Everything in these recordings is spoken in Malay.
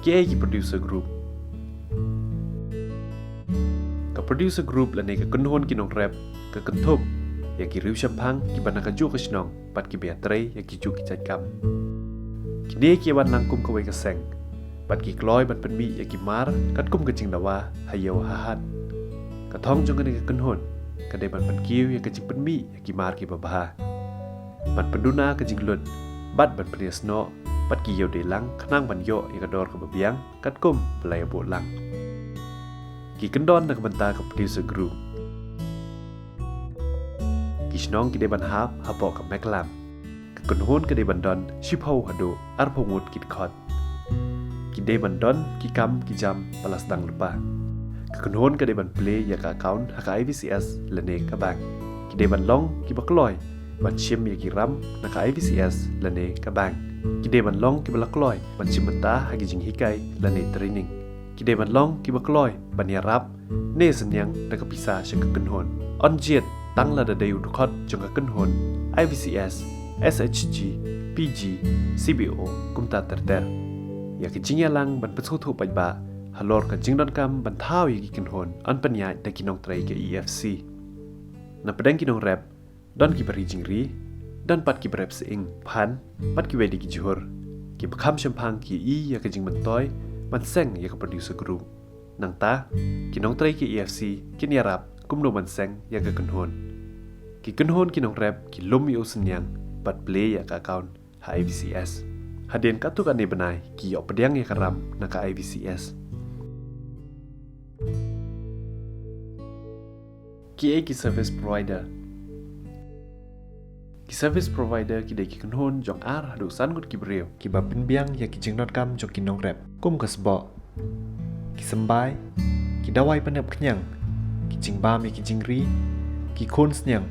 ki producer group ka producer group la ne ka kunhon ki nong rap ka kentup ya ki riu champang ki bana ka ju ka snong pat ki beatre ya ki ju ki chat kam kini ki wan nang kum ka wei ka seng pat ki kloi ban pen mi ya ki mar kat kum ka ching dawa hayo hahat ka thong jong ka ne ka kunhon ka de ban pen kiu ya ka ching pen mi ya ki mar ki babha ban penduna ka jing lut bat ban pen sno pat ki yo de lang khnang ban yo ya ka dor ka babiang kat kum pelai bo lang ki kendon na ka banta ka producer group Kishnong ki de ban hap hapo ka meklam ka kunhon ka de ban don shipho hado arphongut kit khot ki de ban don ki kam ki jam palas dang lupa ka kunhon ka de ban play ya ka account ha ka IVCS lane ka bang ki de ban long ki bakloi ban chim ya ki ram na ka IVCS lane ka bang ki de ban long ki balakloi ban chim mata ha ki jing hikai lane training ki de ban long ki bakloi ban ya rap ne senyang na ka pisa sha ka kunhon on jet tăng là đời du khot trong các kênh hồn IVCS, SHG, PG, CBO cũng ta ter ter. Ya cái chính lang ban pesut thu bạch ba, halor cái chính don cam ban thao ya cái kênh hồn an penyai tại kinong trai cái EFC. Na pedang kinong rap, don ki beri jingri, don pat ki rap seing pan, pat ki wedi ki johor, ki bekam champang ki ya cái chính ban toy, ban seng ya cái producer group. Nang ta, kinong trai cái EFC, kin ya rap cũng no ban seng ya cái kênh hồn. Ki kunhon ki nong rap ki lum yo senyang pat play ya ka account ha IVCS hadien ka tu kan ne benai ki yo pediang ya karam na ka IVCS ki service provider ki de ki kunhon jong ar hadu san gut ki breu ki ba pinbiang ya ki jing not kam jong ki nong rap kum ka sbo ki sembai ki dawai panep knyang ki jing ba mi ki jingri ki khon senyang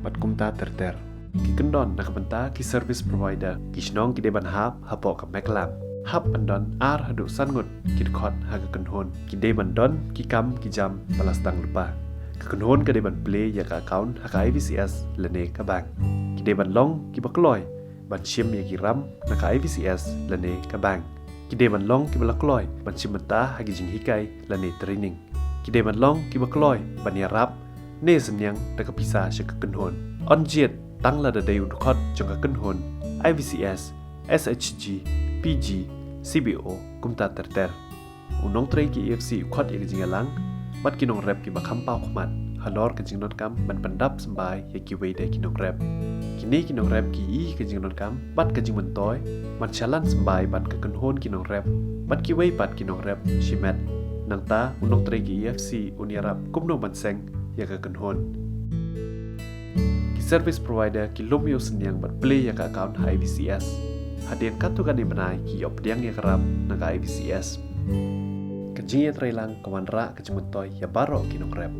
bat kumta ter ki kendon na kabanta ki service provider ki snong ki deban hap hapo ka meklam hap andon ar hadu sangut ki khot ha ka kenhon ki deban don ki kam ki jam balas dang lupa ka kenhon ka deban play ya ka account ha ka IVCS lane ka bang ki deban long ki bakloi ban chim ya ki ram na ka IVCS lane ka bang ki deban long ki balakloi ban chim mata ha ki jing hikai lane training ki deban long ki bakloi ban ya rap ne senyang da ka pisa sha ka kenhon on jet tang la da deu khot jong ka kenhon IVCS SHG PG CBO kum ta ter ter unong trai ki EFC khot ya jing lang bat ki nong rap ki ba kham pau khmat halor ka jing not kam ban pandap sambai ya ki wei de ki nong rap kini ki nong rap ki ka jing not kam bat ka jing man toy man chalan sambai bat ka kenhon ki nong rap bat ki wei bat ki nong rap shimet nang ta unong trai ki EFC uniarap kum no ban seng ya ka kenhon ki service provider ki lum yo senyang bat play ya ka account ha IVCS hadien katu kan ni benai ki op diang ya karap na ka IVCS ka jing ya trai lang kawan ra ka jimut toy ya baro ki nong rap